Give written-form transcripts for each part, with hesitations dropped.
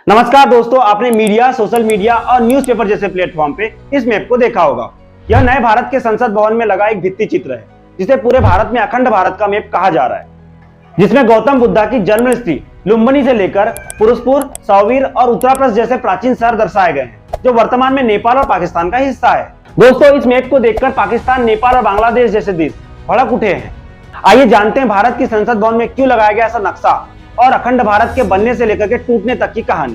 नमस्कार दोस्तों, आपने मीडिया, सोशल मीडिया और न्यूज़पेपर जैसे प्लेटफॉर्म पे इस मैप को देखा होगा। यह नए भारत के संसद भवन में लगा एक भित्ति चित्र है, जिसे पूरे भारत में अखंड भारत का मैप कहा जा रहा है, जिसमें गौतम बुद्धा की जन्मस्थली लुम्बिनी से लेकर पुरुषपुर, सौवीर और उत्तर प्रदेश जैसे प्राचीन शहर दर्शाए गए हैं, जो वर्तमान में नेपाल और पाकिस्तान का हिस्सा है। दोस्तों, इस मैप को देखकर पाकिस्तान, नेपाल और बांग्लादेश जैसे देश भड़क उठे हैं। आइए जानते हैं भारत की संसद भवन में क्यों लगाया गया ऐसा नक्शा और अखंड भारत के बनने से लेकर के टूटने तक की कहानी।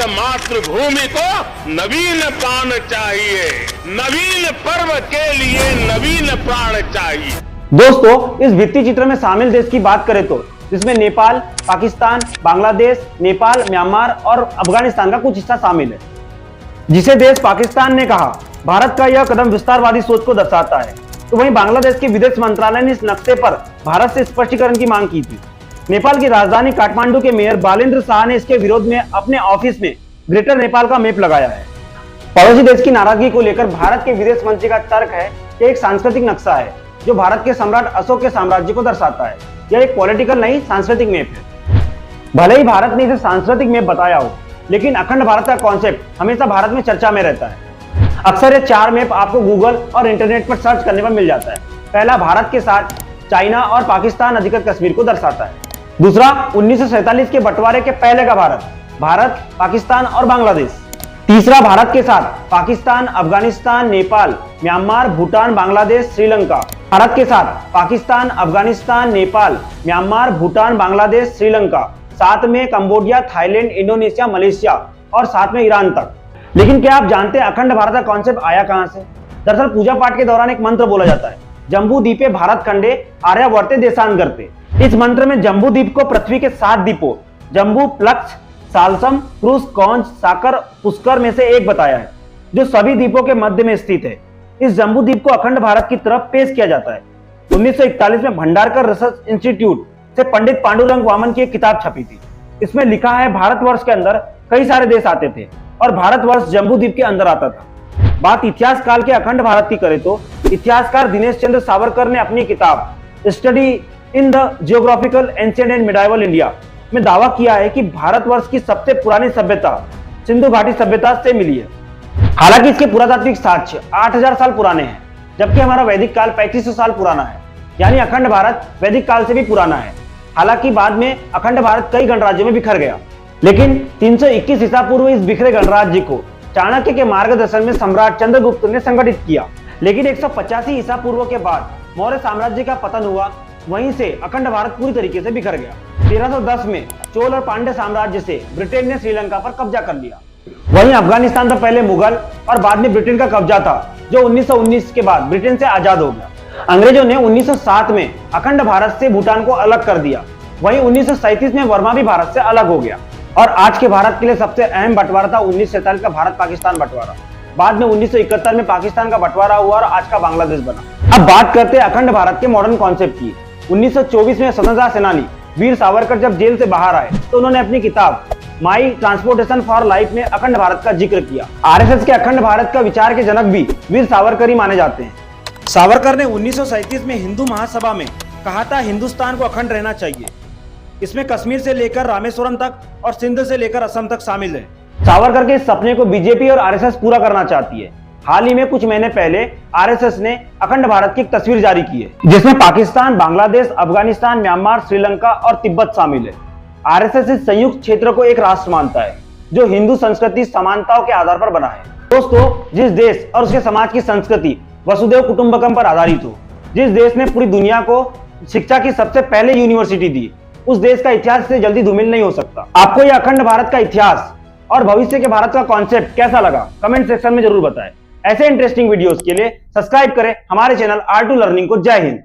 मातृभूमि को नवीन प्राण चाहिए, नवीन पर्व के लिए नवीन प्राण चाहिए। दोस्तों, इस भित्ति चित्र में शामिल देश की बात करें तो इसमें नेपाल, पाकिस्तान, बांग्लादेश, नेपाल, म्यांमार और अफगानिस्तान का कुछ हिस्सा शामिल है। जिसे देश पाकिस्तान ने कहा भारत का यह कदम विस्तारवादी सोच को दर्शाता है, तो वहीं बांग्लादेश के विदेश मंत्रालय ने इस नक्शे पर भारत से स्पष्टीकरण की मांग की थी। नेपाल की राजधानी काठमांडू के मेयर बालेंद्र शाह ने इसके विरोध में अपने ऑफिस में ग्रेटर नेपाल का मैप लगाया है। पड़ोसी देश की नाराजगी को लेकर भारत के विदेश मंत्री का तर्क है कि एक सांस्कृतिक नक्शा है जो भारत के सम्राट अशोक के साम्राज्य को दर्शाता है। यह एक पॉलिटिकल नहीं, सांस्कृतिक मैप है। भले ही भारत ने इसे सांस्कृतिक मैप बताया हो, लेकिन अखंड भारत का कॉन्सेप्ट हमेशा भारत में चर्चा में रहता है। अक्सर ये चार मैप आपको गूगल और इंटरनेट पर सर्च करने पर मिल जाता है। पहला भारत के साथ चाइना और पाकिस्तान अधिकृत कश्मीर को दर्शाता है। दूसरा 1947 के बंटवारे के पहले का भारत, पाकिस्तान और बांग्लादेश। तीसरा भारत के साथ पाकिस्तान, अफगानिस्तान, नेपाल, म्यांमार, भूटान, बांग्लादेश, श्रीलंका। भारत के साथ पाकिस्तान, अफगानिस्तान, नेपाल, म्यांमार, भूटान, बांग्लादेश, श्रीलंका। साथ में कंबोडिया, थाईलैंड, इंडोनेशिया, मलेशिया और साथ में ईरान तक। लेकिन क्या आप जानते हैं अखंड भारत का कॉन्सेप्ट आया कहां से? दरअसल पूजा पाठ के दौरान एक मंत्र बोला जाता है, जम्बू द्वीपे भारत खंडे आर्यावर्ते देशांतर्गते। इस मंत्र में जम्बू द्वीप को पृथ्वी के 7 द्वीपों जम्बू, प्लक्स, सालसम, क्रूस, कौंच, साकर, पुष्कर में से एक बताया है, जो सभी द्वीपों के मध्य में स्थित है। इस जम्बू द्वीप को अखंड भारत की तरफ पेश किया जाता है। 1941 में भंडारकर रिसर्च इंस्टीट्यूट से पंडित पांडुरंग वामन की एक किताब छपी थी। इसमें लिखा है भारतवर्ष के अंदर कई सारे देश आते थे और भारतवर्ष जम्बू द्वीप के अंदर आता था। बात इतिहास काल के अखंड भारत की करें तो इतिहासकार दिनेश चंद्र सावरकर ने अपनी किताब study in the geographical ancient and medieval India में दावा किया है कि भारतवर्ष की सबसे पुरानी सभ्यता सिंधु घाटी सभ्यता से मिली है। हालांकि इसके पुरातात्विक साक्ष्य 8000 साल पुराने हैं, जबकि हमारा वैदिक काल 3500 साल पुराना है। यानी अखंड भारत वैदिक काल से भी पुराना है। हालांकि बाद में अखंड भारत कई गणराज्यों में बिखर गया, लेकिन 321 ईसा पूर्व इस बिखरे गणराज्य को चाणक्य के मार्गदर्शन में सम्राट चंद्रगुप्त ने संगठित किया। लेकिन 185 ईसा पूर्व के बाद मौर्य साम्राज्य का पतन हुआ। वहीं से अखंड भारत पूरी तरीके से बिखर गया। 1310 में चोल और पांड्य साम्राज्य से ब्रिटेन ने श्रीलंका पर कब्जा कर लिया। वहीं अफगानिस्तान तो पहले मुगल और बाद में ब्रिटेन का कब्जा था, जो 1919 के बाद ब्रिटेन से आजाद हो गया। अंग्रेजों ने 1907 में अखंड भारत से भूटान को अलग कर दिया। वहीं 1937 में वर्मा भी भारत से अलग हो गया। और आज के भारत के लिए सबसे अहम बंटवारा था 1947 का भारत पाकिस्तान बंटवारा। बाद में 1971 में पाकिस्तान का बंटवारा हुआ और आज का बांग्लादेश बना। अब बात करते हैं अखंड भारत के मॉडर्न कॉन्सेप्ट की। 1924 में स्वतंत्रता सेनानी वीर सावरकर जब जेल से बाहर आए तो उन्होंने अपनी किताब माई ट्रांसपोर्टेशन फॉर लाइफ में अखंड भारत का जिक्र किया। आरएसएस के अखंड भारत का विचार के जनक भी वीर सावरकर ही माने जाते हैं। सावरकर ने 1937 में हिंदू महासभा में कहा था हिंदुस्तान को अखंड रहना चाहिए। इसमें कश्मीर से लेकर रामेश्वरम तक और सिंध से लेकर असम तक शामिल है। सावरकर के इस सपने को बीजेपी और आरएसएस पूरा करना चाहती है। हाल ही में कुछ महीने पहले आरएसएस ने अखंड भारत की एक तस्वीर जारी की है, जिसमें पाकिस्तान, बांग्लादेश, अफगानिस्तान, म्यांमार, श्रीलंका और तिब्बत शामिल है। आरएसएस इस संयुक्त क्षेत्र को एक राष्ट्र मानता है, जो हिंदू संस्कृति समानताओं के आधार पर बना है। दोस्तों, जिस देश और उसके समाज की संस्कृति वसुधैव कुटुंबकम पर आधारित हो, जिस देश ने पूरी दुनिया को शिक्षा की सबसे पहले यूनिवर्सिटी दी, उस देश का इतिहास से जल्दी धूमिल नहीं हो सकता। आपको यह अखंड भारत का इतिहास और भविष्य के भारत का कॉन्सेप्ट कैसा लगा? कमेंट सेक्शन में जरूर बताएं। ऐसे इंटरेस्टिंग वीडियोस के लिए सब्सक्राइब करें हमारे चैनल R2 लर्निंग को। जय हिंद।